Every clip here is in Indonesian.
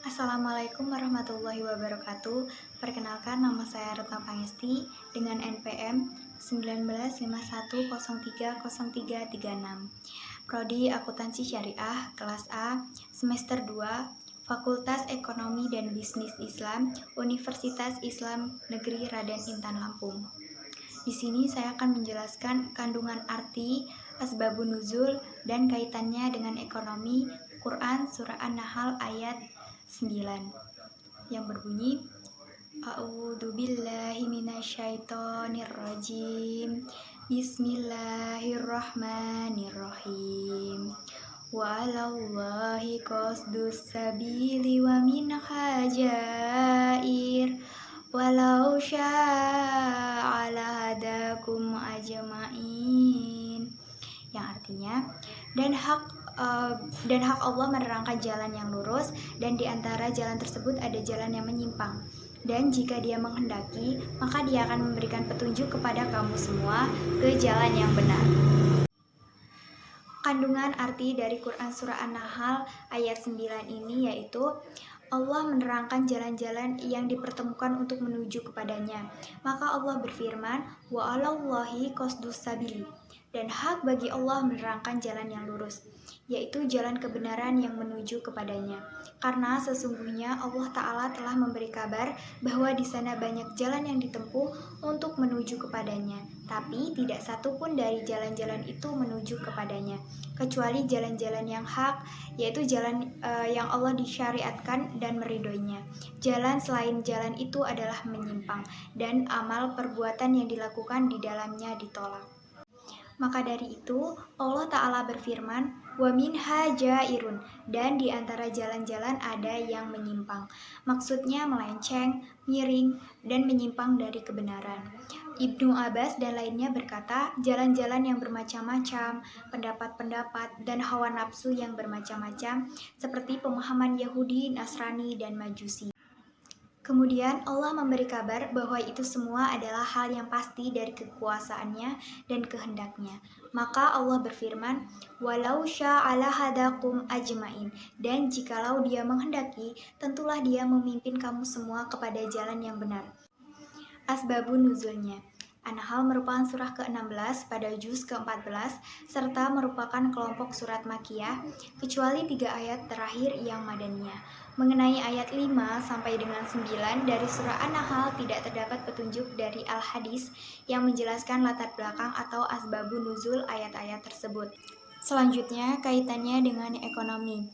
Assalamualaikum warahmatullahi wabarakatuh. Perkenalkan, nama saya Retno Pangesti dengan NPM 1951030336. Prodi Akuntansi Syariah kelas A, semester 2, Fakultas Ekonomi dan Bisnis Islam, Universitas Islam Negeri Raden Intan Lampung. Di sini saya akan menjelaskan kandungan arti, asbabun nuzul, dan kaitannya dengan ekonomi Quran Surah An-Nahl ayat 9 yang berbunyi A'udzubillahi minasyaitonirrajim. Bismillahirrahmanirrahim. Wa 'alallahi qasdus sabili wa minha jair walau syaa lahadakum ajmain, yang artinya dan hak Allah menerangkan jalan yang lurus, dan di antara jalan tersebut ada jalan yang menyimpang. Dan jika Dia menghendaki, maka Dia akan memberikan petunjuk kepada kamu semua ke jalan yang benar. Kandungan arti dari Quran Surah An-Nahl ayat 9 ini yaitu Allah menerangkan jalan-jalan yang dipertemukan untuk menuju kepadanya. Maka Allah berfirman, wa 'alallahi qasdus sabili, dan hak bagi Allah menerangkan jalan yang lurus, yaitu jalan kebenaran yang menuju kepadanya. Karena sesungguhnya Allah Ta'ala telah memberi kabar bahwa di sana banyak jalan yang ditempuh untuk menuju kepadanya, tapi tidak satu pun dari jalan-jalan itu menuju kepadanya, kecuali jalan-jalan yang hak, yaitu jalan yang Allah disyariatkan dan meridhoinya. Jalan selain jalan itu adalah menyimpang, dan amal perbuatan yang dilakukan di dalamnya ditolak. Maka dari itu Allah Ta'ala berfirman, wa minha jairun, dan di antara jalan-jalan ada yang menyimpang. Maksudnya melenceng, miring, dan menyimpang dari kebenaran. Ibnu Abbas dan lainnya berkata, jalan-jalan yang bermacam-macam, pendapat-pendapat, dan hawa nafsu yang bermacam-macam, seperti pemahaman Yahudi, Nasrani, dan Majusi. Kemudian Allah memberi kabar bahwa itu semua adalah hal yang pasti dari kekuasaannya dan kehendaknya. Maka Allah berfirman, walau sya'ala hadakum ajmain, dan jikalau Dia menghendaki, tentulah Dia memimpin kamu semua kepada jalan yang benar. Asbabun nuzulnya. An-Nahl merupakan surah ke-16 pada juz ke-14 serta merupakan kelompok surat Makkiyah, kecuali 3 ayat terakhir yang Madaniyah. Mengenai ayat 5 sampai dengan 9 dari surah An-Nahl tidak terdapat petunjuk dari Al-Hadis yang menjelaskan latar belakang atau asbabun nuzul ayat-ayat tersebut. Selanjutnya, kaitannya dengan ekonomi.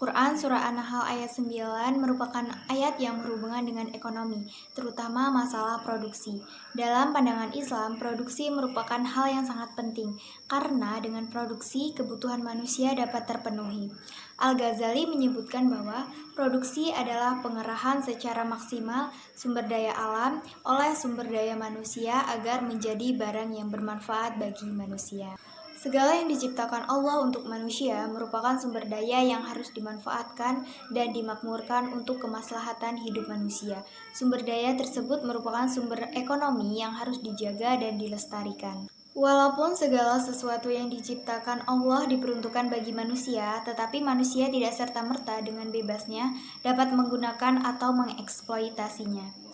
Quran Surah An-Nahl ayat 9 merupakan ayat yang berhubungan dengan ekonomi, terutama masalah produksi. Dalam pandangan Islam, produksi merupakan hal yang sangat penting, karena dengan produksi, kebutuhan manusia dapat terpenuhi. Al-Ghazali menyebutkan bahwa produksi adalah pengerahan secara maksimal sumber daya alam oleh sumber daya manusia agar menjadi barang yang bermanfaat bagi manusia. Segala yang diciptakan Allah untuk manusia merupakan sumber daya yang harus dimanfaatkan dan dimakmurkan untuk kemaslahatan hidup manusia. Sumber daya tersebut merupakan sumber ekonomi yang harus dijaga dan dilestarikan. Walaupun segala sesuatu yang diciptakan Allah diperuntukkan bagi manusia, tetapi manusia tidak serta-merta dengan bebasnya dapat menggunakan atau mengeksploitasinya.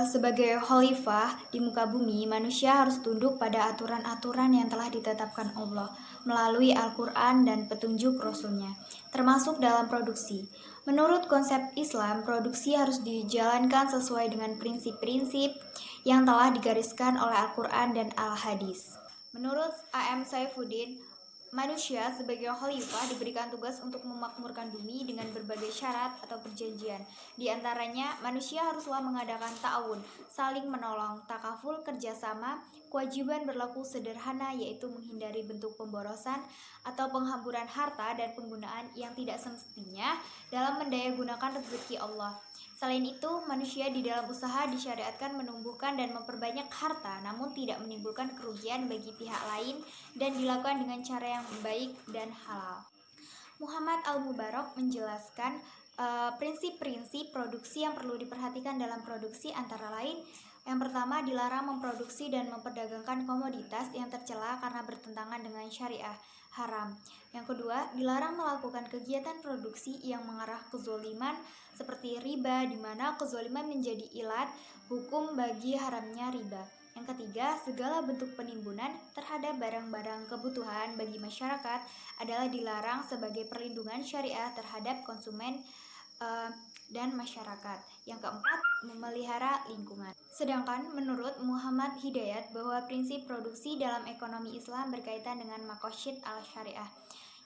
Sebagai khalifah di muka bumi, manusia harus tunduk pada aturan-aturan yang telah ditetapkan Allah melalui Al-Quran dan petunjuk Rasul-Nya, termasuk dalam produksi. Menurut konsep Islam, produksi harus dijalankan sesuai dengan prinsip-prinsip yang telah digariskan oleh Al-Quran dan Al-Hadis. Menurut A.M. Saifuddin, manusia sebagai khalifah diberikan tugas untuk memakmurkan bumi dengan berbagai syarat atau perjanjian. Di antaranya, manusia haruslah mengadakan ta'awun, saling menolong, takaful, kerjasama, kewajiban berlaku sederhana yaitu menghindari bentuk pemborosan atau penghamburan harta dan penggunaan yang tidak semestinya dalam mendayagunakan rezeki Allah. Selain itu, manusia di dalam usaha disyariatkan menumbuhkan dan memperbanyak harta, namun tidak menimbulkan kerugian bagi pihak lain dan dilakukan dengan cara yang baik dan halal. Muhammad Al-Mubarak menjelaskan prinsip-prinsip produksi yang perlu diperhatikan dalam produksi antara lain. Yang pertama, dilarang memproduksi dan memperdagangkan komoditas yang tercela karena bertentangan dengan syariah haram. Yang kedua, dilarang melakukan kegiatan produksi yang mengarah kezoliman seperti riba, di mana kezoliman menjadi ilat hukum bagi haramnya riba. Yang ketiga, segala bentuk penimbunan terhadap barang-barang kebutuhan bagi masyarakat adalah dilarang sebagai perlindungan syariah terhadap konsumen dan masyarakat. Yang keempat, memelihara lingkungan. Sedangkan menurut Muhammad Hidayat bahwa prinsip produksi dalam ekonomi Islam berkaitan dengan maqasid al-syariah.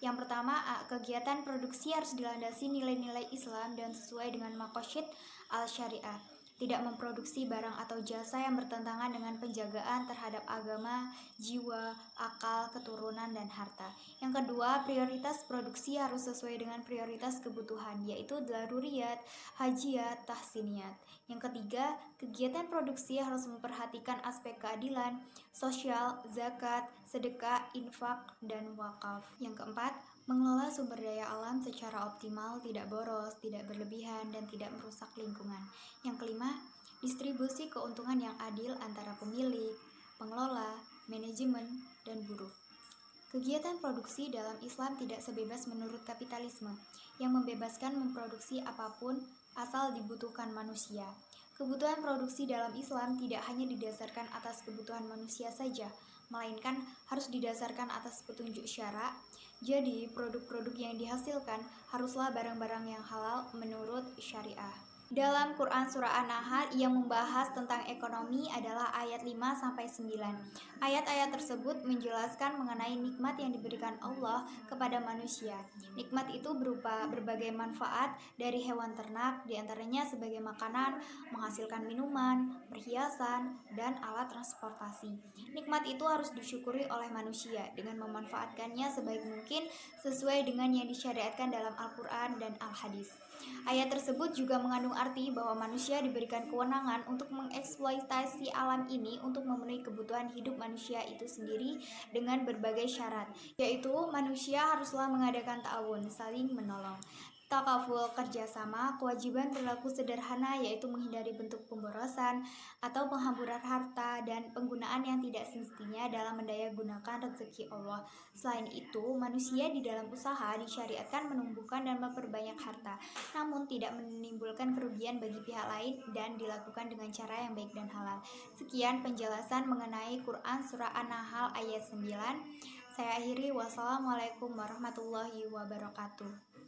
Yang pertama, kegiatan produksi harus dilandasi nilai-nilai Islam dan sesuai dengan maqasid al-syariah. Tidak memproduksi barang atau jasa yang bertentangan dengan penjagaan terhadap agama, jiwa, akal, keturunan, dan harta. Yang kedua, prioritas produksi harus sesuai dengan prioritas kebutuhan, yaitu daruriyat, hajiyat, tahsiniyat. Yang ketiga, kegiatan produksi harus memperhatikan aspek keadilan, sosial, zakat, sedekah, infak, dan wakaf. Yang keempat, mengelola sumber daya alam secara optimal, tidak boros, tidak berlebihan, dan tidak merusak lingkungan. Yang kelima, distribusi keuntungan yang adil antara pemilik, pengelola, manajemen, dan buruh. Kegiatan produksi dalam Islam tidak sebebas menurut kapitalisme, yang membebaskan memproduksi apapun asal dibutuhkan manusia. Kebutuhan produksi dalam Islam tidak hanya didasarkan atas kebutuhan manusia saja, melainkan harus didasarkan atas petunjuk syara. Jadi, produk-produk yang dihasilkan haruslah barang-barang yang halal menurut syariah. Dalam Quran Surah An-Nahl yang membahas tentang ekonomi adalah ayat 5-9. Ayat-ayat tersebut menjelaskan mengenai nikmat yang diberikan Allah kepada manusia. Nikmat itu berupa berbagai manfaat dari hewan ternak, diantaranya sebagai makanan, menghasilkan minuman, perhiasan, dan alat transportasi. Nikmat itu harus disyukuri oleh manusia dengan memanfaatkannya sebaik mungkin sesuai dengan yang disyariatkan dalam Al-Quran dan Al-Hadis. Ayat tersebut juga mengandung arti bahwa manusia diberikan kewenangan untuk mengeksploitasi alam ini untuk memenuhi kebutuhan hidup manusia itu sendiri dengan berbagai syarat, yaitu manusia haruslah mengadakan ta'awun, saling menolong, takaful, kerjasama, kewajiban berlaku sederhana yaitu menghindari bentuk pemborosan atau penghamburan harta dan penggunaan yang tidak semestinya dalam mendaya gunakan rezeki Allah. Selain itu, manusia di dalam usaha disyariatkan menumbuhkan dan memperbanyak harta, namun tidak menimbulkan kerugian bagi pihak lain dan dilakukan dengan cara yang baik dan halal. Sekian penjelasan mengenai Quran Surah An-Nahl ayat 9. Saya akhiri, wassalamualaikum warahmatullahi wabarakatuh.